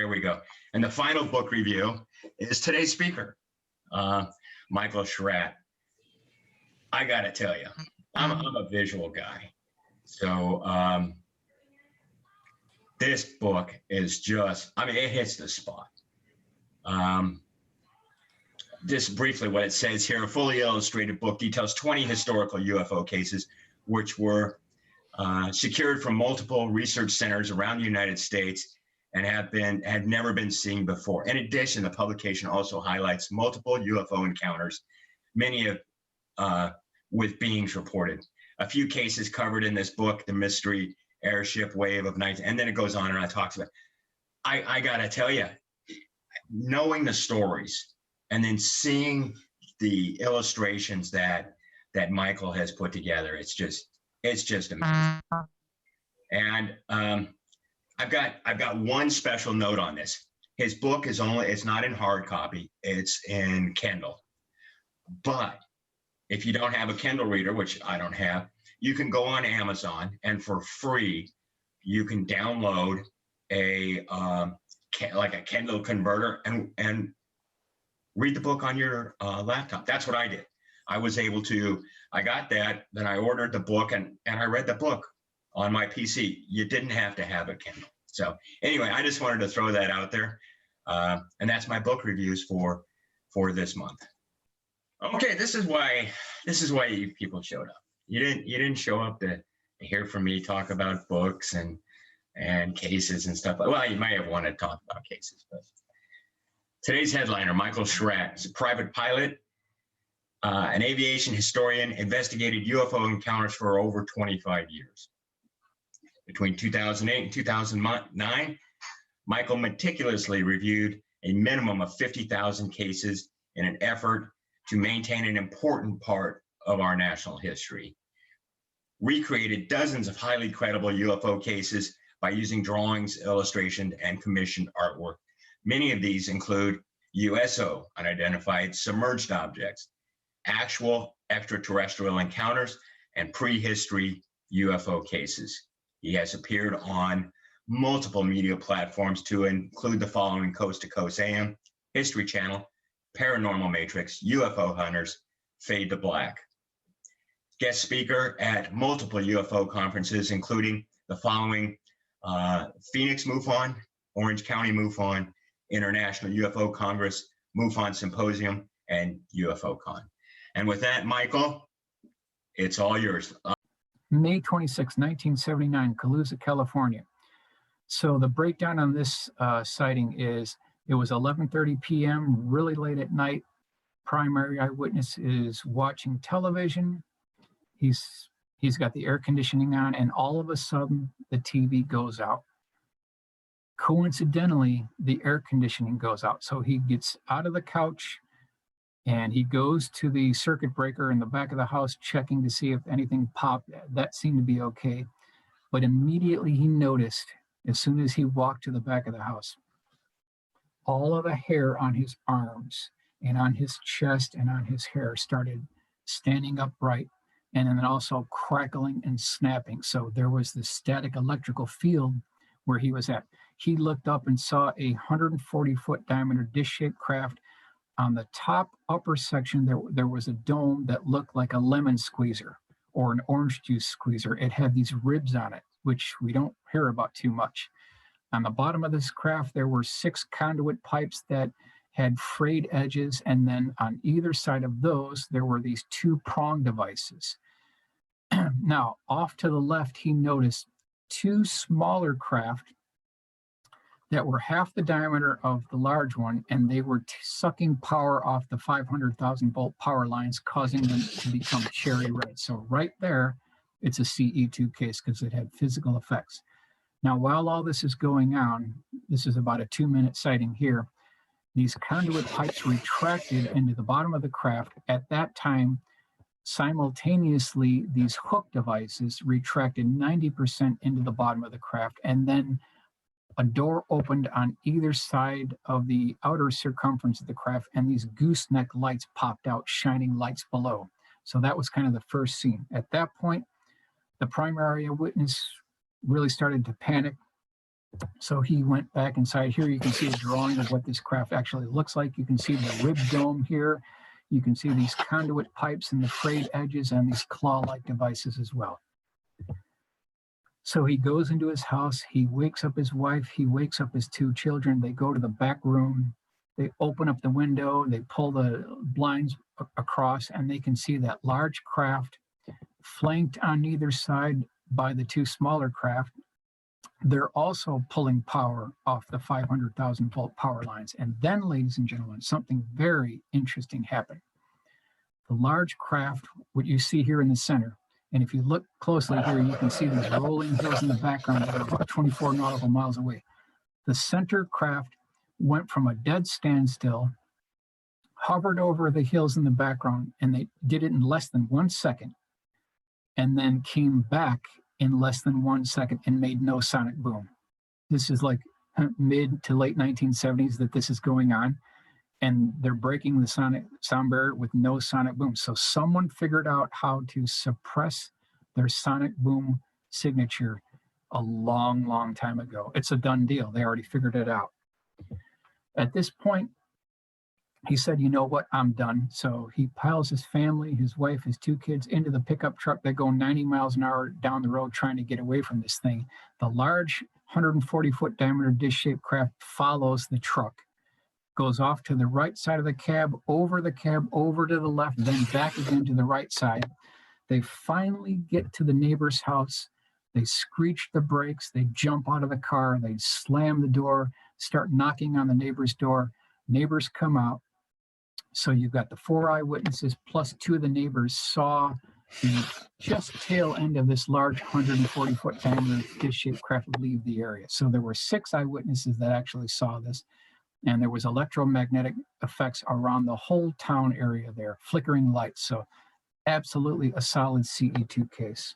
There we go. And the final book review is today's speaker, Michael Schratt. I got to tell you, I'm a visual guy. So this book is just, I mean, it hits the spot. Just briefly what it says here, a fully illustrated book details 20 historical UFO cases, which were secured from multiple research centers around the United States and had never been seen before. In addition, the publication also highlights multiple UFO encounters, many of with beings reported. A few cases covered in this book, the mystery airship wave of night, and then it goes on and talks about. I gotta tell you, knowing the stories and then seeing the illustrations that Michael has put together, it's just amazing. And I've got one special note on this. His book it's not in hard copy, it's in Kindle. But if you don't have a Kindle reader, which I don't have, you can go on Amazon and for free, you can download a Kindle converter and read the book on your laptop. That's what I did. I got that, then I ordered the book and I read the book on my PC. You didn't have to have a Kindle. So anyway, I just wanted to throw that out there. And that's my book reviews for this month. Okay, this is why you people showed up. You didn't show up to hear from me talk about books and cases and stuff. Well, you might have wanted to talk about cases, but today's headliner, Michael Schratt, is a private pilot, an aviation historian, investigated UFO encounters for over 25 years. Between 2008 and 2009, Michael meticulously reviewed a minimum of 50,000 cases in an effort to maintain an important part of our national history. Recreated dozens of highly credible UFO cases by using drawings, illustration, and commissioned artwork. Many of these include USO, unidentified submerged objects, actual extraterrestrial encounters, and prehistory UFO cases. He has appeared on multiple media platforms to include the following: Coast to Coast AM, History Channel, Paranormal Matrix, UFO Hunters, Fade to Black. Guest speaker at multiple UFO conferences, including the following: Phoenix MUFON, Orange County MUFON, International UFO Congress, MUFON Symposium, and UFOCon. And with that, Michael, it's all yours. May 26, 1979, Colusa, California. So the breakdown on this sighting is, it was 11:30 p.m., really late at night. Primary eyewitness is watching television. He's got the air conditioning on, and all of a sudden the TV goes out. Coincidentally, the air conditioning goes out. So he gets out of the couch and he goes to the circuit breaker in the back of the house, checking to see if anything popped. That seemed to be okay. But immediately he noticed, as soon as he walked to the back of the house, all of the hair on his arms and on his chest and on his hair started standing upright, and then also crackling and snapping. So there was this static electrical field where he was at. He looked up and saw a 140-foot diameter dish-shaped craft. On the top upper section, there was a dome that looked like a lemon squeezer or an orange juice squeezer. It had these ribs on it, which we don't hear about too much. On the bottom of this craft, there were 6 conduit pipes that had frayed edges, and then on either side of those, there were these 2 prong devices. Now, off to the left, he noticed 2 smaller craft that were half the diameter of the large one, and they were sucking power off the 500,000 volt power lines, causing them to become cherry red. So right there, it's a CE2 case because it had physical effects. Now, while all this is going on, this is about a 2-minute sighting here, these conduit pipes retracted into the bottom of the craft. At that time, simultaneously, these hook devices retracted 90% into the bottom of the craft, and then a door opened on either side of the outer circumference of the craft, and these gooseneck lights popped out, shining lights below. So that was kind of the first scene. At that point, the primary witness really started to panic. So he went back inside. Here you can see a drawing of what this craft actually looks like. You can see the rib dome here. You can see these conduit pipes and the frayed edges and these claw-like devices as well. So he goes into his house. He wakes up his wife. He wakes up his two children. They go to the back room. They open up the window. They pull the blinds across, and they can see that large craft flanked on either side by the two smaller craft. They're also pulling power off the 500,000 volt power lines. And then, ladies and gentlemen, something very interesting happened. The large craft, what you see here in the center, and if you look closely here, you can see these rolling hills in the background that are about 24 nautical miles away. The center craft went from a dead standstill, hovered over the hills in the background, and they did it in less than 1 second, and then came back in less than 1 second and made no sonic boom. This is like mid to late 1970s that this is going on, and they're breaking the sonic sound barrier with no sonic boom. So someone figured out how to suppress their sonic boom signature a long, long time ago. It's a done deal. They already figured it out. At this point, he said, you know what, I'm done. So he piles his family, his wife, his two kids into the pickup truck. They go 90 miles an hour down the road trying to get away from this thing. The large 140-foot diameter dish-shaped craft follows the truck, goes off to the right side of the cab, over to the left, then back again to the right side. They finally get to the neighbor's house. They screech the brakes. They jump out of the car. They slam the door, start knocking on the neighbor's door. Neighbors come out. So you've got the 4 eyewitnesses plus 2 of the neighbors saw the just tail end of this large 140-foot diameter dish-shaped craft leave the area. So there were 6 eyewitnesses that actually saw this. And there was electromagnetic effects around the whole town area there, flickering lights. So absolutely a solid CE2 case.